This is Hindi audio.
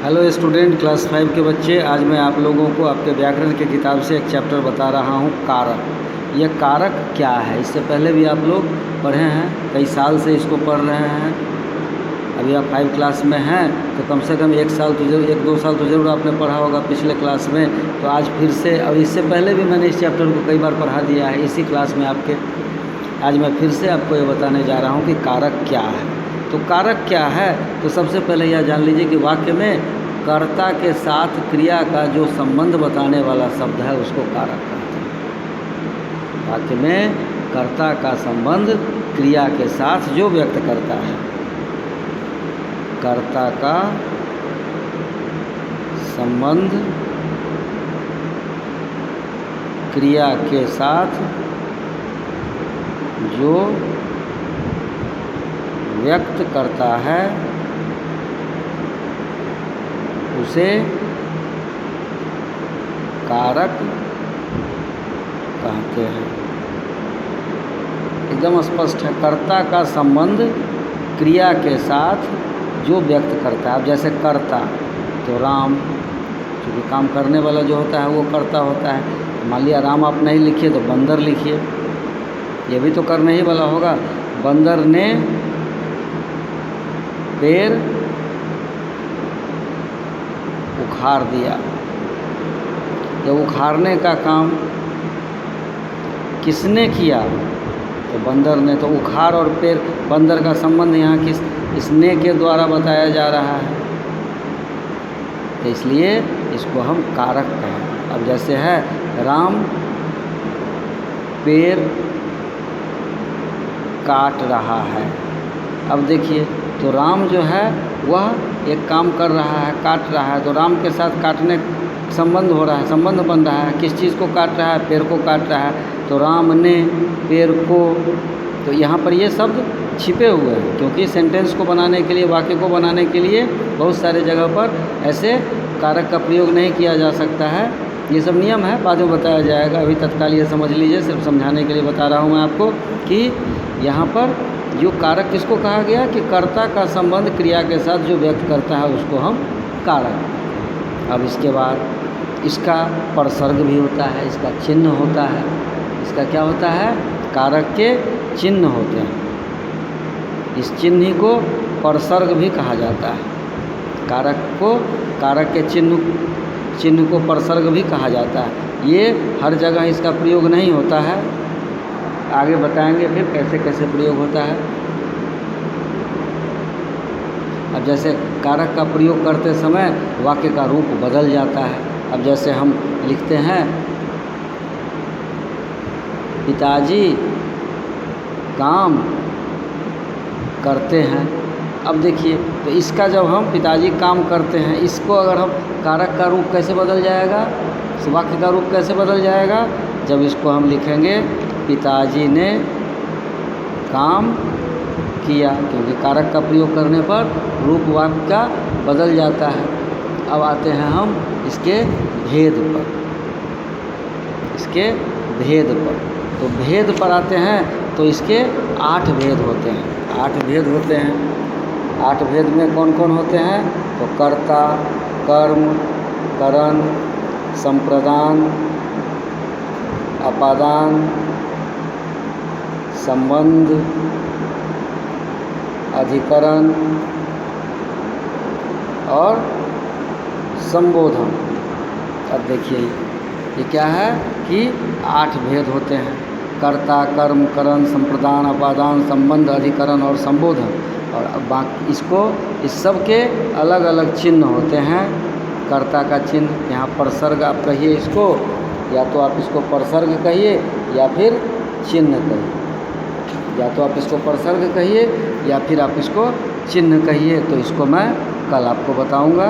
हेलो स्टूडेंट, क्लास 5 के बच्चे। आज मैं आप लोगों को आपके व्याकरण के किताब से एक चैप्टर बता रहा हूँ, कारक। यह कारक क्या है, इससे पहले भी आप लोग पढ़े हैं, कई साल से इसको पढ़ रहे हैं। अभी आप 5 क्लास में हैं तो कम से कम 1 साल तो जरूर, 1-2 साल तो ज़रूर आपने पढ़ा होगा पिछले क्लास में। तो आज फिर से, और इससे पहले भी मैंने इस चैप्टर को कई बार पढ़ा दिया है इसी क्लास में आपके। आज मैं फिर से आपको ये बताने जा रहा हूँ कि कारक क्या है। तो कारक क्या है, तो सबसे पहले यह जान लीजिए कि वाक्य में कर्ता के साथ क्रिया का जो संबंध बताने वाला शब्द है उसको कारक कहते हैं। वाक्य में कर्ता का संबंध क्रिया के साथ जो व्यक्त करता है, कर्ता का संबंध क्रिया के साथ जो व्यक्त करता है उसे कारक कहते हैं। एकदम स्पष्ट है, कर्ता का संबंध क्रिया के साथ जो व्यक्त करता है। अब जैसे कर्ता तो राम, क्योंकि काम करने वाला जो होता है वो कर्ता होता है। मान लिया राम आप नहीं लिखिए तो बंदर लिखिए, ये भी तो करने ही वाला होगा। बंदर ने पेड़ उखाड़ दिया। जब उखाड़ने का काम किसने किया, तो बंदर ने। तो उखाड़ और पेड़, बंदर का संबंध यहाँ किस, इसने के द्वारा बताया जा रहा है, तो इसलिए इसको हम कारक कहें। अब जैसे है राम पेड़ काट रहा है। अब देखिए, तो राम जो है वह एक काम कर रहा है, काट रहा है, तो राम के साथ काटने संबंध हो रहा है, संबंध बन रहा है। किस चीज़ को काट रहा है? पेड़ को काट रहा है। तो राम ने पेड़ को, तो यहाँ पर ये शब्द छिपे हुए हैं, क्योंकि सेंटेंस को बनाने के लिए, वाक्य को बनाने के लिए बहुत सारे जगह पर ऐसे कारक का प्रयोग नहीं किया जा सकता है। ये सब नियम है, बाद में बताया जाएगा। अभी तत्काल ये समझ लीजिए, सिर्फ समझाने के लिए बता रहा हूँ मैं आपको कि यहाँ पर जो कारक किसको कहा गया कि कर्ता का संबंध क्रिया के साथ जो व्यक्त करता है उसको हम कारक। अब इसके बाद इसका परसर्ग भी होता है, इसका चिन्ह होता है। इसका क्या होता है? कारक के चिन्ह होते हैं। इस चिन्ह को परसर्ग भी कहा जाता है। कारक के चिन्ह को परसर्ग भी कहा जाता है। ये हर जगह इसका प्रयोग नहीं होता है, आगे बताएंगे फिर कैसे कैसे प्रयोग होता है। अब जैसे कारक का प्रयोग करते समय वाक्य का रूप बदल जाता है। अब जैसे हम लिखते हैं पिताजी काम करते हैं। अब देखिए, तो इसका जब हम पिताजी काम करते हैं, इसको अगर हम कारक का रूप कैसे बदल जाएगा, इस वाक्य का रूप कैसे बदल जाएगा? जब इसको हम लिखेंगे पिताजी ने काम किया, क्योंकि कारक का प्रयोग करने पर रूप वाक्य का बदल जाता है। अब आते हैं हम इसके भेद पर। इसके भेद पर, तो भेद पर आते हैं तो इसके 8 भेद होते हैं। 8 भेद होते हैं। 8 भेद में कौन कौन होते हैं? तो कर्ता, कर्म, करण, संप्रदान, अपादान, संबंध, अधिकरण और संबोधन। अब देखिए ये क्या है कि 8 भेद होते हैं। कर्ता, कर्म, करण, संप्रदान, अपादान, संबंध, अधिकरण और संबोधन। और अब बाकी इसको, इस सब के अलग अलग चिन्ह होते हैं। कर्ता का चिन्ह, यहाँ परसर्ग आप कहिए इसको, या तो आप इसको परसर्ग कहिए या फिर चिन्ह कहिए। या तो आप इसको परसर्ग कहिए या फिर आप इसको चिन्ह कहिए। तो इसको मैं कल आपको बताऊंगा।